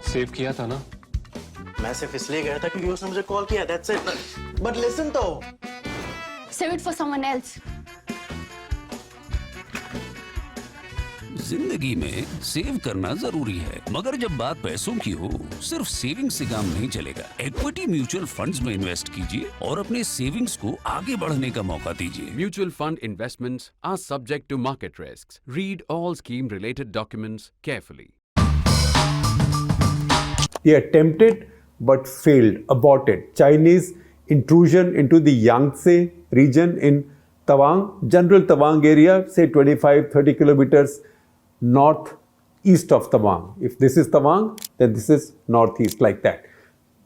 Save किया था ना? मैं सिर्फ इसलिए गया था क्योंकि उसने मुझे कॉल किया, that's it. But listen तो. Save it for someone else. जिंदगी में सेव करना जरूरी है, मगर जब बात पैसों की हो, सिर्फ सेविंग से काम नहीं चलेगा। इक्विटी म्यूचुअल फंड्स में इन्वेस्ट कीजिए और अपने सेविंग्स को आगे बढ़ने का मौका दीजिए। Mutual fund investments are subject to market risks. Read all scheme-related documents carefully. He attempted but failed, aborted. Chinese intrusion into the Yangtse region in Tawang, general Tawang area, say 25-30 kilometers northeast of Tawang. If this is Tawang, then this is northeast, like that.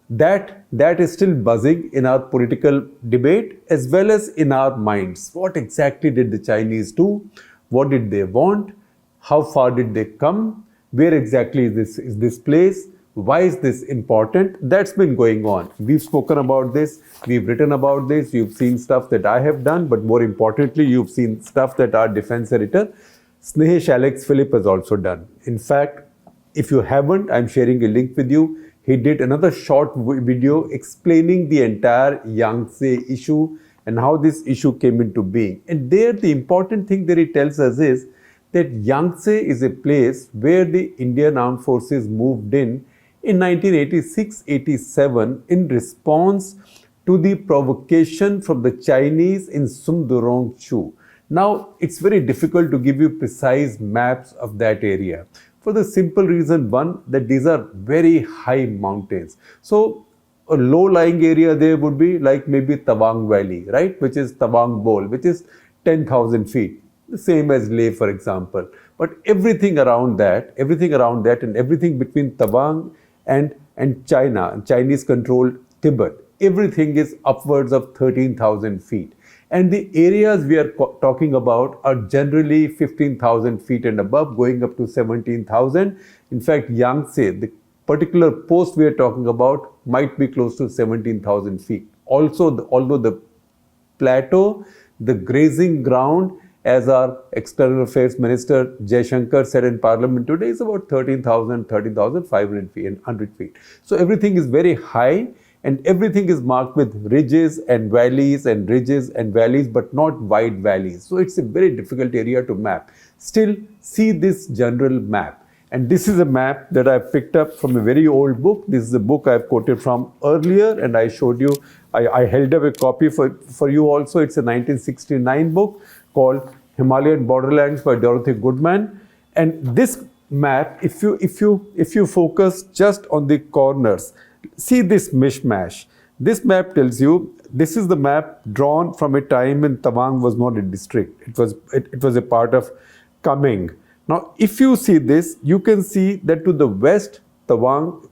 That is still buzzing in our political debate as well as in our minds. What exactly did the Chinese do? What did they want? How far did they come? Where exactly is this place? Why is this important? That's been going on. We've spoken about this. We've written about this. You've seen stuff that I have done, but more importantly, you've seen stuff that our defense editor, Snehesh Alex Philip, has also done. In fact, if you haven't, I'm sharing a link with you. He did another short video explaining the entire Yangtse issue and how this issue came into being. And there, the important thing that he tells us is that Yangtse is a place where the Indian Armed Forces moved in 1986-87 in response to the provocation from the Chinese in Sumduruong Chu. Now, it's very difficult to give you precise maps of that area for the simple reason, one, that these are very high mountains. So, a low-lying area there would be like maybe Tawang Valley, right, which is Tawang Bowl, which is 10,000 feet, the same as Leh, for example. But everything around that and everything between Tawang and China, and Chinese-controlled Tibet, everything is upwards of 13,000 feet. And the areas we are talking about are generally 15,000 feet and above, going up to 17,000. In fact, Yangtse, the particular post we are talking about, might be close to 17,000 feet. Also, although the plateau, the grazing ground, as our External Affairs Minister Jaishankar said in Parliament today, is about 13,500 feet and 100 feet. So everything is very high and everything is marked with ridges and valleys and ridges and valleys, but not wide valleys. So it's a very difficult area to map. Still, see this general map. And this is a map that I picked up from a very old book. This is a book I've quoted from earlier and I showed you. I held up a copy for you also. It's a 1969 book called Himalayan Borderlands by Dorothy Goodman. And this map, if you focus just on the corners, see this mishmash. This map tells you, this is the map drawn from a time when Tawang was not a district. It was a part of Kameng. Now, if you see this, you can see that to the west, Tawang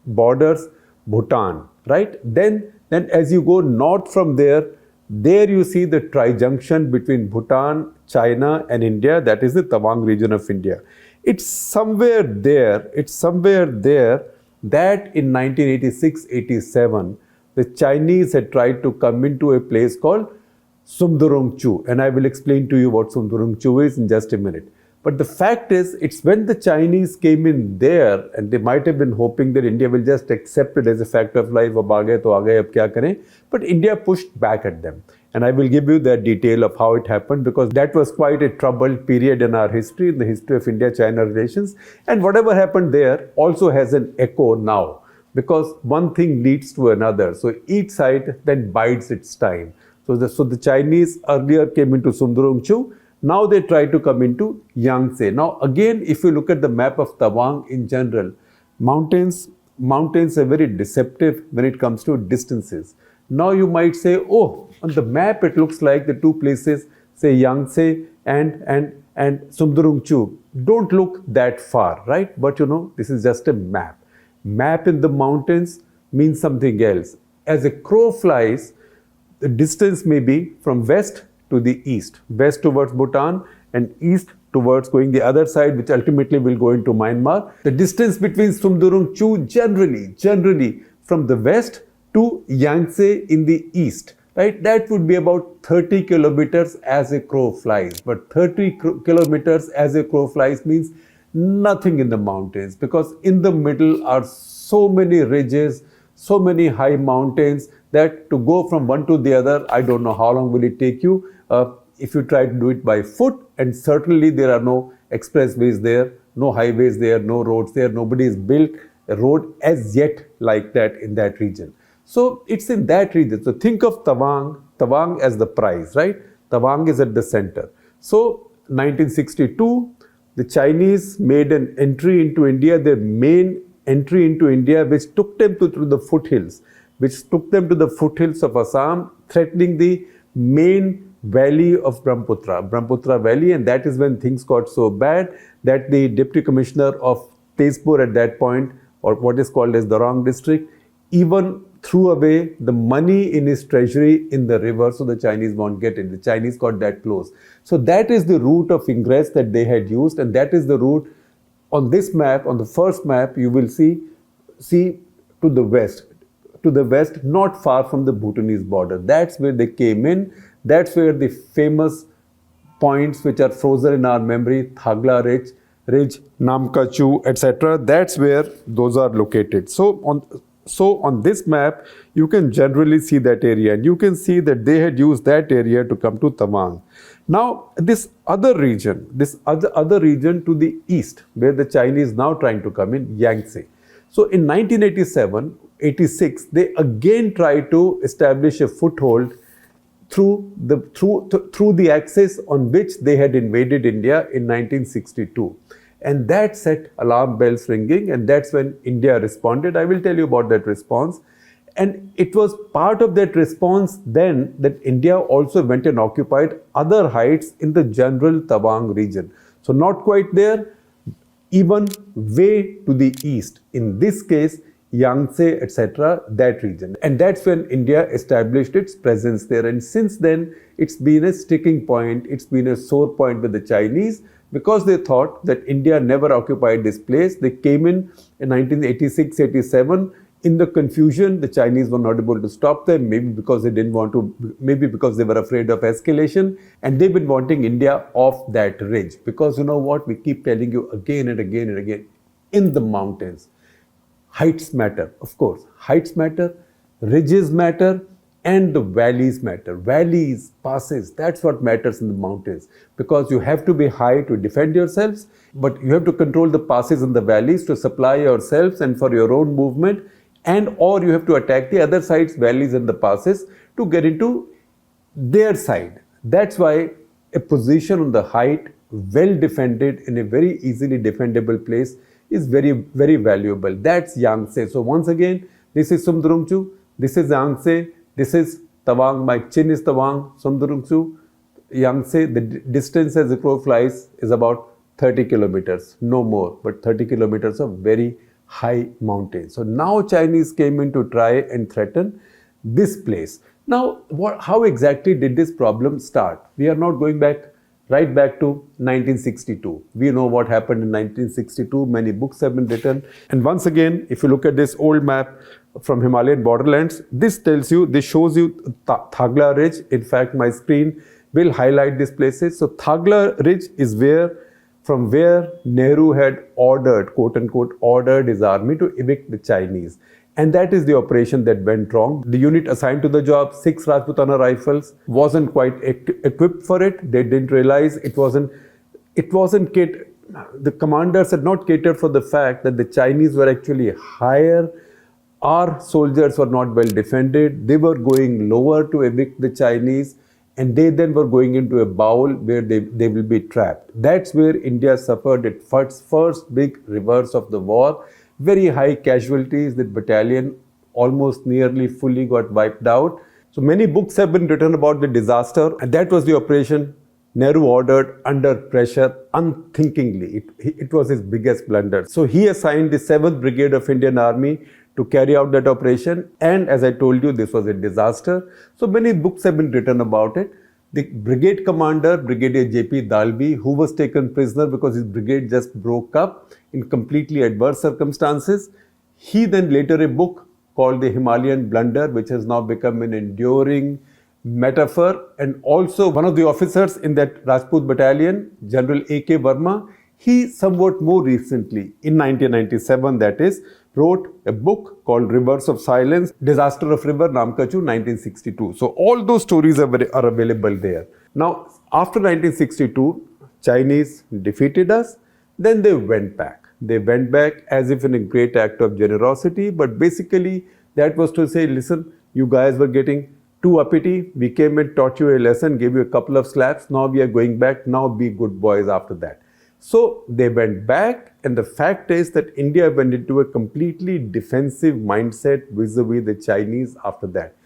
borders Bhutan, right? Then as you go north from there you see the tri-junction between Bhutan, China and India. That is the Tawang region of India. It's somewhere there that in 1986-87, the Chinese had tried to come into a place called Sumduruong Chu. And I will explain to you what Sumdurong Chu is in just a minute. But the fact is, it's when the Chinese came in there, and they might have been hoping that India will just accept it as a fact of life, ab aa gaye to aa gaye, ab kya kare? But India pushed back at them. And I will give you that detail of how it happened, because that was quite a troubled period in our history, in the history of India-China relations. And whatever happened there also has an echo now, because one thing leads to another. So each side then bides its time. So the Chinese earlier came into Sumdurong Chu. Now they try to come into Yangtse. Now again, if you look at the map of Tawang in general, mountains are very deceptive when it comes to distances. Now you might say, oh, on the map it looks like the two places, say Yangtse and Sumdurong Chu, don't look that far, right? But you know, this is just a map. Map in the mountains means something else. As a crow flies, the distance may be from west to the east, west towards Bhutan and east towards going the other side, which ultimately will go into Myanmar. The distance between Sumdurong Chu generally from the west to Yangtse in the east, right? That would be about 30 kilometers as a crow flies. But 30 kilometers as a crow flies means Nothing in the mountains, because in the middle are so many ridges, so many high mountains that to go from one to the other, I don't know how long will it take you if you try to do it by foot. And certainly there are no expressways there, no highways there, no roads there. Nobody has built a road as yet like that in that region. So it's in that region. So think of Tawang as the prize, right? Tawang is at the center. So 1962, the Chinese made an entry into India, their main entry into India, which took them to the foothills, of Assam, threatening the main valley of Brahmaputra Valley. And that is when things got so bad that the Deputy Commissioner of Tezpur at that point, or what is called as the Darang district, even threw away the money in his treasury in the river, so the Chinese won't get it. The Chinese got that close. So that is the route of ingress that they had used, and that is the route on this map. On the first map, you will see to the west, not far from the Bhutanese border. That's where they came in. That's where the famous points which are frozen in our memory, Thagla Ridge, Namka Chu, etc. That's where those are located. So on this map, you can generally see that area, and you can see that they had used that area to come to Tawang. Now, this other region to the east, where the Chinese now trying to come in, Yangtse. So in 1987-86, they again tried to establish a foothold through the axis on which they had invaded India in 1962. And that set alarm bells ringing, and that's when India responded. I will tell you about that response. And it was part of that response then that India also went and occupied other heights in the general Tawang region. So not quite there, even way to the east. In this case, Yangtse, etc., that region. And that's when India established its presence there. And since then, it's been a sticking point, it's been a sore point with the Chinese, because they thought that India never occupied this place. They came in 1986-87. In the confusion, the Chinese were not able to stop them, maybe because they didn't want to, maybe because they were afraid of escalation. And they've been wanting India off that ridge. Because you know what, we keep telling you again and again and again, in the mountains, heights matter, of course. Heights matter, ridges matter, and the valleys matter. Valleys, passes, that's what matters in the mountains. Because you have to be high to defend yourselves, but you have to control the passes and the valleys to supply yourselves and for your own movement, and or you have to attack the other side's valleys and the passes to get into their side. That's why a position on the height, well defended in a very easily defendable place, is very, very valuable. That's Yangtse. So once again, this is Sumdurong Chu, this is Yangtse, this is Tawang. My chin is Tawang, Sumdurong Chu, Yangtse. The distance as the crow flies is about 30 kilometers, no more, but 30 kilometers of very high mountains. So now Chinese came in to try and threaten this place. Now, how exactly did this problem start? We are not going right back to 1962. We know what happened in 1962. Many books have been written. And once again, if you look at this old map from Himalayan borderlands, this shows you Thagla Ridge. In fact, my screen will highlight these places. So Thagla Ridge is from where Nehru had ordered, quote unquote, ordered his army to evict the Chinese. And that is the operation that went wrong. The unit assigned to the job, 6 Rajputana rifles, wasn't quite equipped for it. They didn't realize it wasn't the commanders had not catered for the fact that the Chinese were actually higher. Our soldiers were not well defended. They were going lower to evict the Chinese, and they then were going into a bowl where they will be trapped. That's where India suffered its first big reverse of the war. Very high casualties. The battalion almost nearly fully got wiped out. So many books have been written about the disaster, and that was the operation Nehru ordered under pressure unthinkingly. It was his biggest blunder. So he assigned the 7th Brigade of Indian Army to carry out that operation, and as I told you, this was a disaster. So many books have been written about it. The brigade commander, Brigadier J.P. Dalby, who was taken prisoner because his brigade just broke up in completely adverse circumstances, he then later a book called The Himalayan Blunder, which has now become an enduring metaphor. And also one of the officers in that Rajput battalion, General A.K. Verma, He somewhat more recently, in 1997 that is, wrote a book called Rivers of Silence, Disaster of River Namkachu 1962. So all those stories are available there. Now, after 1962, Chinese defeated us, then they went back. They went back as if in a great act of generosity, but basically that was to say, listen, you guys were getting too uppity. We came and taught you a lesson, gave you a couple of slaps. Now we are going back. Now be good boys after that. So they went back, and the fact is that India went into a completely defensive mindset vis-a-vis the Chinese after that.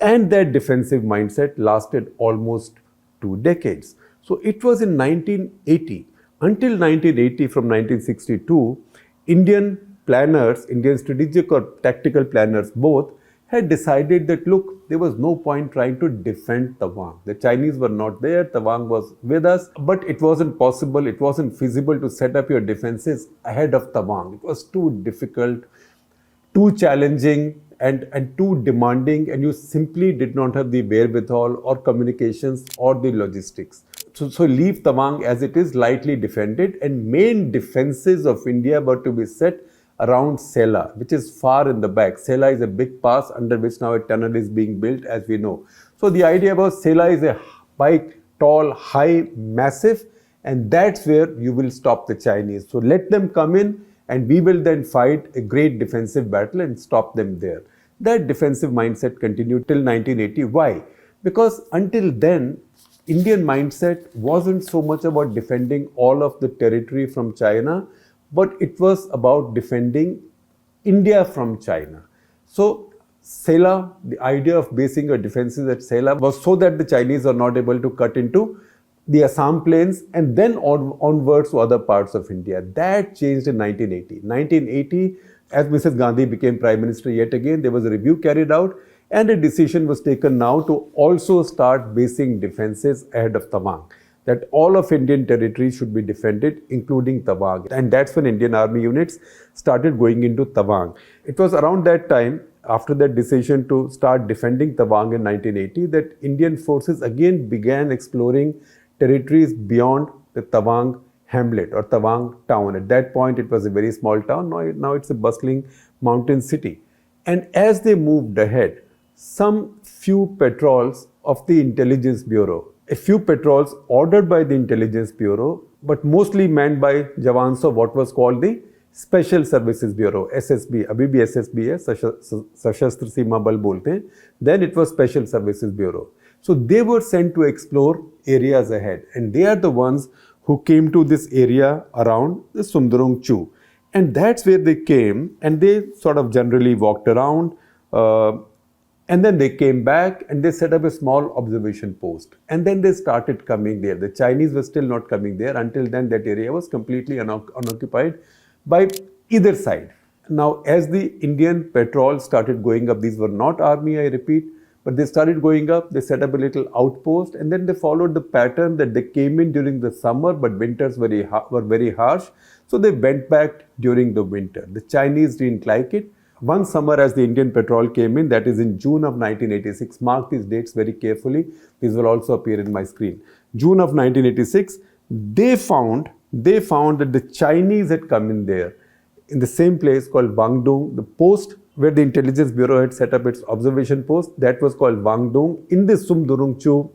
And that defensive mindset lasted almost 2 decades. So it was in 1980. Until 1980, from 1962, Indian planners, Indian strategic or tactical planners both, had decided that, look, there was no point trying to defend Tawang. The Chinese were not there, Tawang was with us, but it wasn't possible, it wasn't feasible to set up your defenses ahead of Tawang. It was too difficult, too challenging, and too demanding, and you simply did not have the wherewithal or communications or the logistics. So leave Tawang as it is, lightly defended, and main defenses of India were to be set around Sela, which is far in the back. Sela is a big pass under which now a tunnel is being built, as we know. So the idea was Sela is a big, tall, high, massive, and that's where you will stop the Chinese. So let them come in, and we will then fight a great defensive battle and stop them there. That defensive mindset continued till 1980. Why? Because until then, Indian mindset wasn't so much about defending all of the territory from China, but it was about defending India from China. So Sela, the idea of basing your defenses at Sela was so that the Chinese are not able to cut into the Assam plains and then onwards to other parts of India. That changed in 1980. 1980, as Mrs. Gandhi became Prime Minister yet again, there was a review carried out, and a decision was taken now to also start basing defenses ahead of Tawang. That all of Indian territory should be defended, including Tawang. And that's when Indian army units started going into Tawang. It was around that time, after that decision to start defending Tawang in 1980, that Indian forces again began exploring territories beyond the Tawang hamlet or Tawang town. At that point, it was a very small town. Now it's a bustling mountain city. And as they moved ahead, some few patrols of the Intelligence Bureau, a few patrols ordered by the Intelligence Bureau, but mostly manned by jawans of what was called the Special Services Bureau, SSB. Abhi bhi SSB hai, Sashastra Seema Bal bolte hain. Then it was Special Services Bureau. So they were sent to explore areas ahead, and they are the ones who came to this area around the Sumduruong Chu. And that's where they came, and they sort of generally walked around, and then they came back and they set up a small observation post. And then they started coming there. The Chinese were still not coming there. Until then, that area was completely unoccupied by either side. Now, as the Indian patrols started going up, these were not army, I repeat, but they started going up, they set up a little outpost, and then they followed the pattern that they came in during the summer, but winters were very harsh. So they went back during the winter. The Chinese didn't like it. One summer, as the Indian patrol came in, that is in June of 1986, mark these dates very carefully, these will also appear in my screen. June of 1986, they found that the Chinese had come in there, in the same place called Wangdong, the post where the Intelligence Bureau had set up its observation post, that was called Wangdong, in the Sumdurong Chu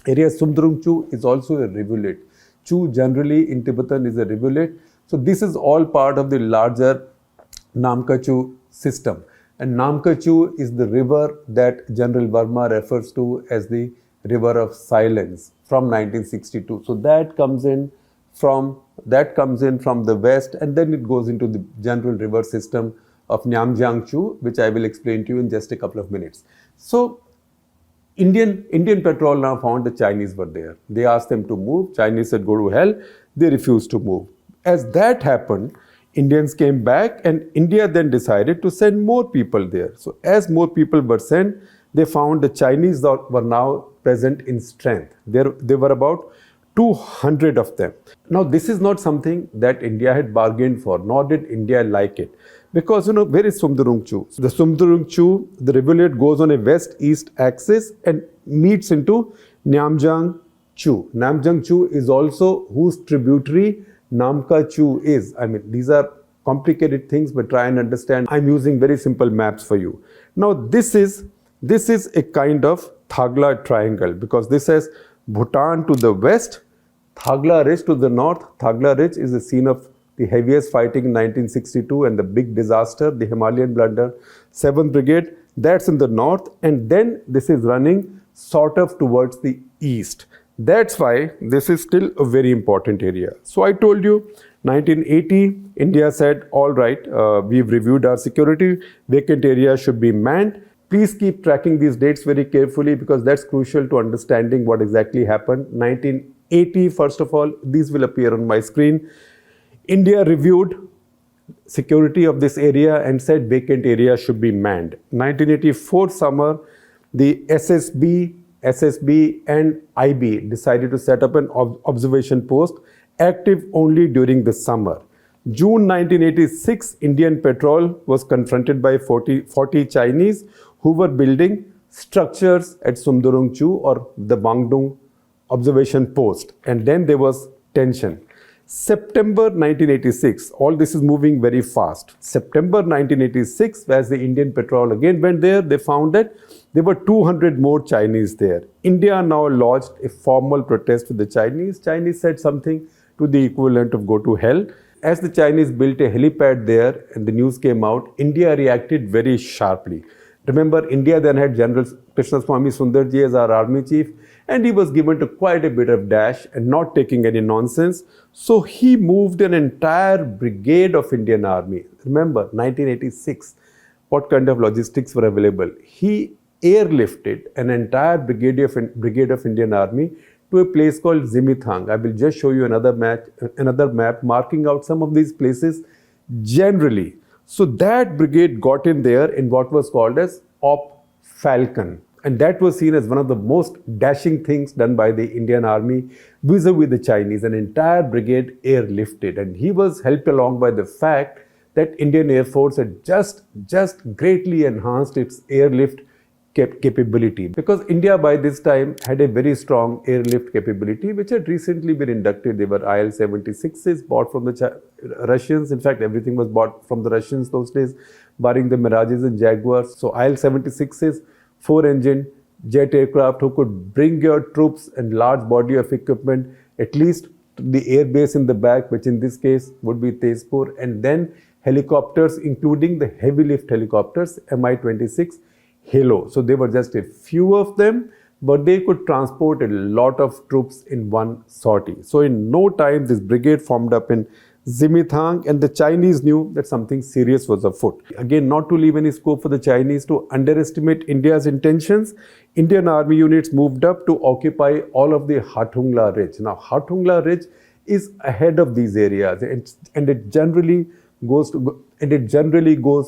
area. Sumdurong Chu is also a rivulet. Chu generally in Tibetan is a rivulet. So this is all part of the larger Namkachu system. And Namkachu is the river that General Verma refers to as the river of silence from 1962. So that comes in from the west, and then it goes into the general river system of Nyamjang Chu, which I will explain to you in just a couple of minutes. So Indian patrol now found the Chinese were there. They asked them to move. Chinese said, go to hell. They refused to move. As that happened, Indians came back, and India then decided to send more people there. So as more people were sent, they found the Chinese were now present in strength. There were about 200 of them. Now this is not something that India had bargained for, nor did India like it. Because, where is Sumdurong Chu? The Sumdurong Chu, the rivulet goes on a west-east axis and meets into Nyamjang Chu. Nyamjang Chu is also whose tributary Namka Chu is. I mean, these are complicated things, but try and understand. I'm using very simple maps for you. Now, this is a kind of Thagla triangle, because this has Bhutan to the west, Thagla Ridge to the north. Thagla Ridge is the scene of the heaviest fighting in 1962 and the big disaster, the Himalayan blunder, 7th Brigade. That's in the north, and then this is running sort of towards the east. That's why this is still a very important area. So I told you, 1980, India said, all right, we've reviewed our security, vacant area should be manned. Please keep tracking these dates very carefully, because that's crucial to understanding what exactly happened. 1980, first of all, these will appear on my screen. India reviewed security of this area and said vacant area should be manned. 1984 summer, the SSB and IB decided to set up an observation post, active only during the summer. June 1986, Indian Patrol was confronted by 40 Chinese who were building structures at Sumduruong Chu, or the Wangdong observation post, and then there was tension. September 1986, all this is moving very fast. September 1986, as the Indian Patrol again went there, they found that there were 200 more Chinese there. India now lodged a formal protest with the Chinese. Chinese said something to the equivalent of go to hell. As the Chinese built a helipad there and the news came out, India reacted very sharply. Remember, India then had General Krishnaswamy Sundarji as our army chief, and he was given to quite a bit of dash and not taking any nonsense. So he moved an entire brigade of Indian Army. Remember, 1986, what kind of logistics were available? He airlifted an entire brigade of Indian Army to a place called Zimithang. I will just show you another map marking out some of these places generally. So that brigade got in there in what was called as Op Falcon. And that was seen as one of the most dashing things done by the Indian Army vis-a-vis the Chinese. An entire brigade airlifted, and he was helped along by the fact that Indian Air Force had just greatly enhanced its airlift capability, because India by this time had a very strong airlift capability which had recently been inducted. They were IL-76s bought from the Russians. In fact, everything was bought from the Russians those days, barring the Mirages and Jaguars. So IL-76s, 4-engine jet aircraft who could bring your troops and large body of equipment at least to the air base in the back, which in this case would be Tezpur, and then helicopters, including the heavy lift helicopters, Mi-26 Halo. So there were just a few of them, but they could transport a lot of troops in one sortie. So in no time, this brigade formed up in Zimithang, and the Chinese knew that something serious was afoot. Again, not to leave any scope for the Chinese to underestimate India's intentions, Indian Army units moved up to occupy all of the Hathungla Ridge. Now, Hathungla Ridge is ahead of these areas, and it generally goes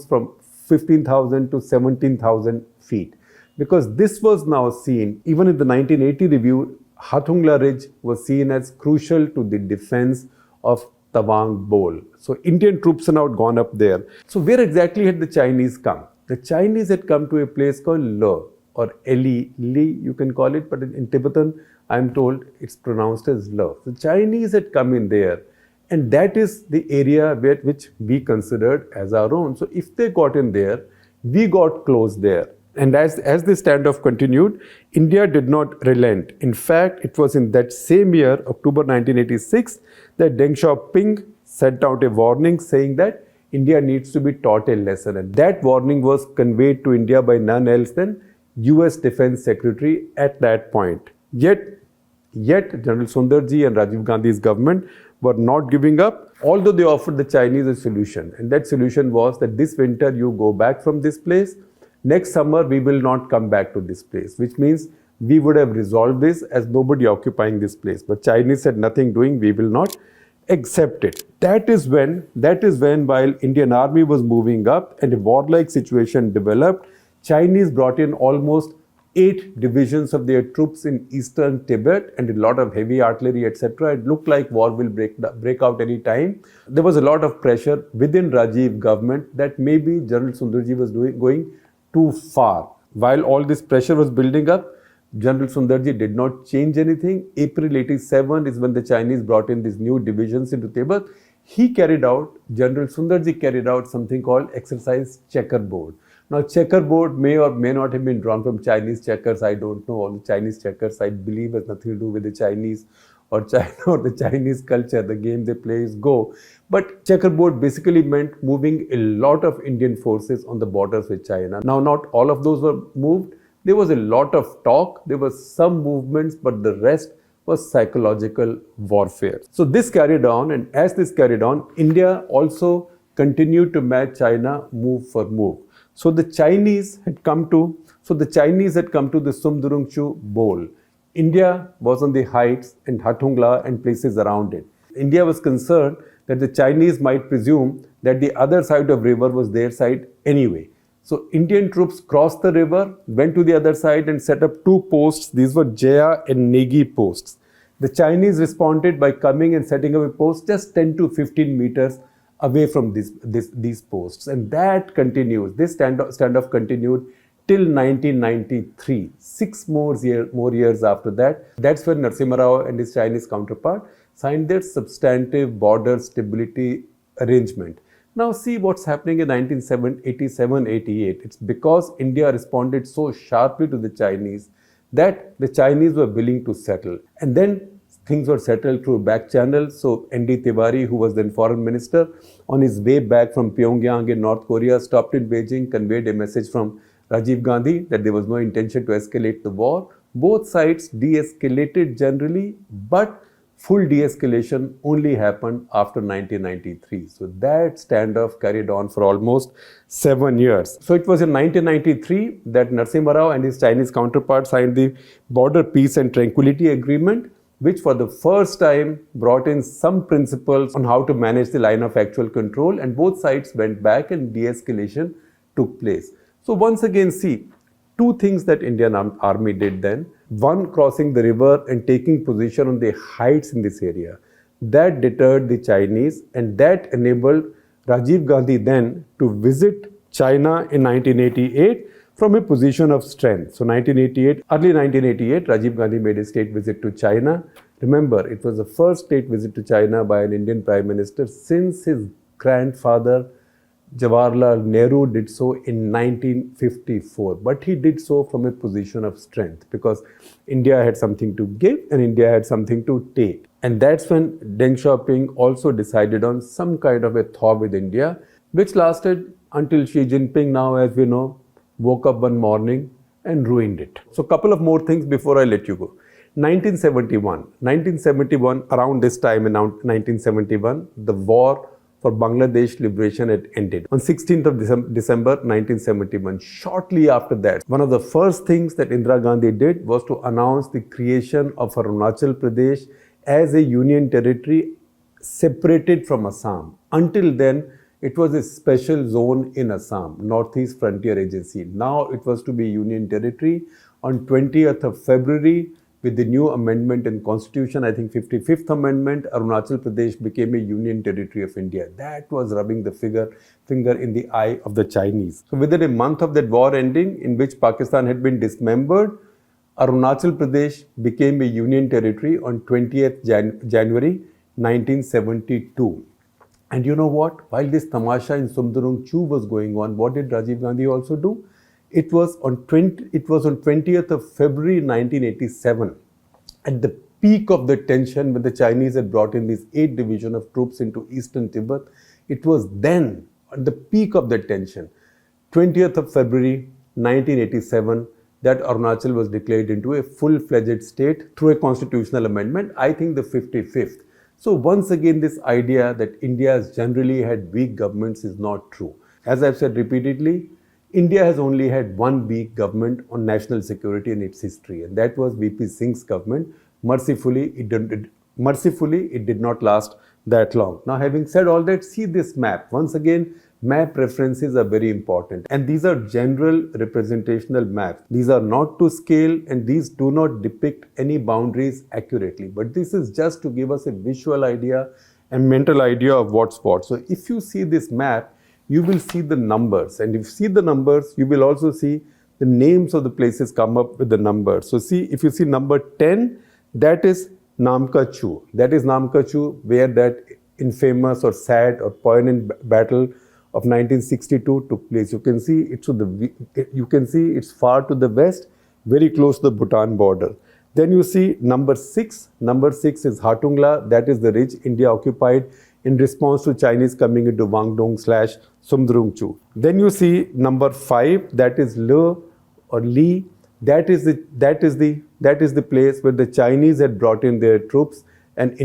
from 15,000 to 17,000 feet. Because this was now seen, even in the 1980 review, Hathungla Ridge was seen as crucial to the defense of Tawang Bowl. So Indian troops are now gone up there. So where exactly had the Chinese come? The Chinese had come to a place called Le, or Li, you can call it, but in Tibetan, I'm told it's pronounced as Le. The Chinese had come in there, and that is the area which we considered as our own. So if they got in there, we got close there. And as the standoff continued, India did not relent. In fact, it was in that same year, October 1986, that Deng Xiaoping sent out a warning saying that India needs to be taught a lesson. And that warning was conveyed to India by none else than US Defense Secretary at that point. Yet General Sundarji and Rajiv Gandhi's government were not giving up, although they offered the Chinese a solution. And that solution was that this winter you go back from this place. Next summer, we will not come back to this place, which means we would have resolved this as nobody occupying this place. But Chinese said nothing doing, we will not accept it. That is when, while Indian Army was moving up and a warlike situation developed, Chinese brought in almost 8 divisions of their troops in eastern Tibet and a lot of heavy artillery, etc. It looked like war will break out any time. There was a lot of pressure within Rajiv government that maybe General Sundarji was going too far. While all this pressure was building up, General Sundarji did not change anything. April 87 is when the Chinese brought in these new divisions into Tibet. General Sundarji carried out something called exercise checkerboard. Now, checkerboard may or may not have been drawn from Chinese checkers. I don't know. All the Chinese checkers, I believe, has nothing to do with the Chinese or China or the Chinese culture. The game they play is Go. But checkerboard basically meant moving a lot of Indian forces on the borders with China. Now, not all of those were moved. There was a lot of talk. There were some movements, but the rest was psychological warfare. So this carried on, and as this carried on, India also continued to match China move for move. So the Chinese had come to the Sumduruong Chu Bowl. India was on the heights and Hattungla and places around it. India was concerned that the Chinese might presume that the other side of river was their side anyway. So Indian troops crossed the river, went to the other side and set up two posts. These were Jaya and Negi posts. The Chinese responded by coming and setting up a post just 10 to 15 meters away from these posts. And that continues. This standoff continued till 1993. 6 more years after that. That's when Narasimha Rao and his Chinese counterpart signed their substantive border stability arrangement. Now see what's happening in 1987-88. It's because India responded so sharply to the Chinese that the Chinese were willing to settle. And then things were settled through back channels. So N.D. Tiwari, who was then foreign minister, on his way back from Pyongyang in North Korea, stopped in Beijing, conveyed a message from Rajiv Gandhi that there was no intention to escalate the war. Both sides de-escalated generally, but full de-escalation only happened after 1993. So that standoff carried on for almost 7 years. So it was in 1993 that Narasimha Rao and his Chinese counterpart signed the Border Peace and Tranquility Agreement, which for the first time brought in some principles on how to manage the line of actual control, and both sides went back and de-escalation took place. So once again, see, two things that Indian Army did then. One, crossing the river and taking position on the heights in this area. That deterred the Chinese, and that enabled Rajiv Gandhi then to visit China in 1988 from a position of strength. So early 1988, Rajiv Gandhi made a state visit to China. Remember, it was the first state visit to China by an Indian Prime Minister since his grandfather Jawaharlal Nehru did so in 1954. But he did so from a position of strength because India had something to give and India had something to take. And that's when Deng Xiaoping also decided on some kind of a thaw with India, which lasted until Xi Jinping, now as we know, woke up one morning and ruined it. So a couple of more things before I let you go. 1971, around this time in 1971, the war for Bangladesh liberation had ended. On 16th of December 1971, shortly after that, one of the first things that Indira Gandhi did was to announce the creation of Arunachal Pradesh as a union territory separated from Assam. Until then, it was a special zone in Assam, Northeast Frontier Agency. Now it was to be union territory. On 20th of February, with the new amendment in Constitution, I think 55th Amendment, Arunachal Pradesh became a union territory of India. That was rubbing the finger in the eye of the Chinese. So within a month of that war ending, in which Pakistan had been dismembered, Arunachal Pradesh became a union territory on 20th January 1972. And you know what? While this tamasha in Sumdorong Chu was going on, what did Rajiv Gandhi also do? It was on 20th of February 1987, at the peak of the tension when the Chinese had brought in these 8 divisions of troops into eastern Tibet. It was then, at the peak of the tension, 20th of February 1987, that Arunachal was declared into a full-fledged state through a constitutional amendment, I think the 55th. So once again, this idea that India has generally had weak governments is not true. As I've said repeatedly, India has only had one weak government on national security in its history, and that was VP Singh's government. Mercifully, it did not last that long. Now, having said all that, see this map. Once again, map references are very important, and these are general representational maps. These are not to scale, and these do not depict any boundaries accurately, but this is just to give us a visual idea and mental idea of what's what. So if you see this map, you will see the numbers, and if you see the numbers, you will also see the names of the places come up with the number. So see, if you see number 10, that is Namka Chu. That is Namka Chu, where that infamous or sad or poignant battle of 1962 took place. You can see it's far to the west, very close to the Bhutan border. Then you see number 6. Number 6 is Hatungla. That is the ridge India occupied in response to Chinese coming into Guangdong/Sumduruong Chu. Then you see number 5. That is Le or Li. That is the place where the Chinese had brought in their troops and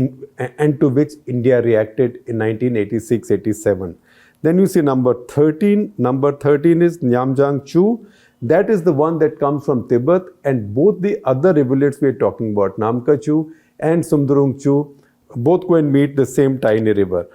to which India reacted in 1986-87. Then you see number 13. Number 13 is Nyamjang Chu. That is the one that comes from Tibet, and both the other rivulets we are talking about, Namka Chu and Sumdurong Chu, both go and meet the same tiny river.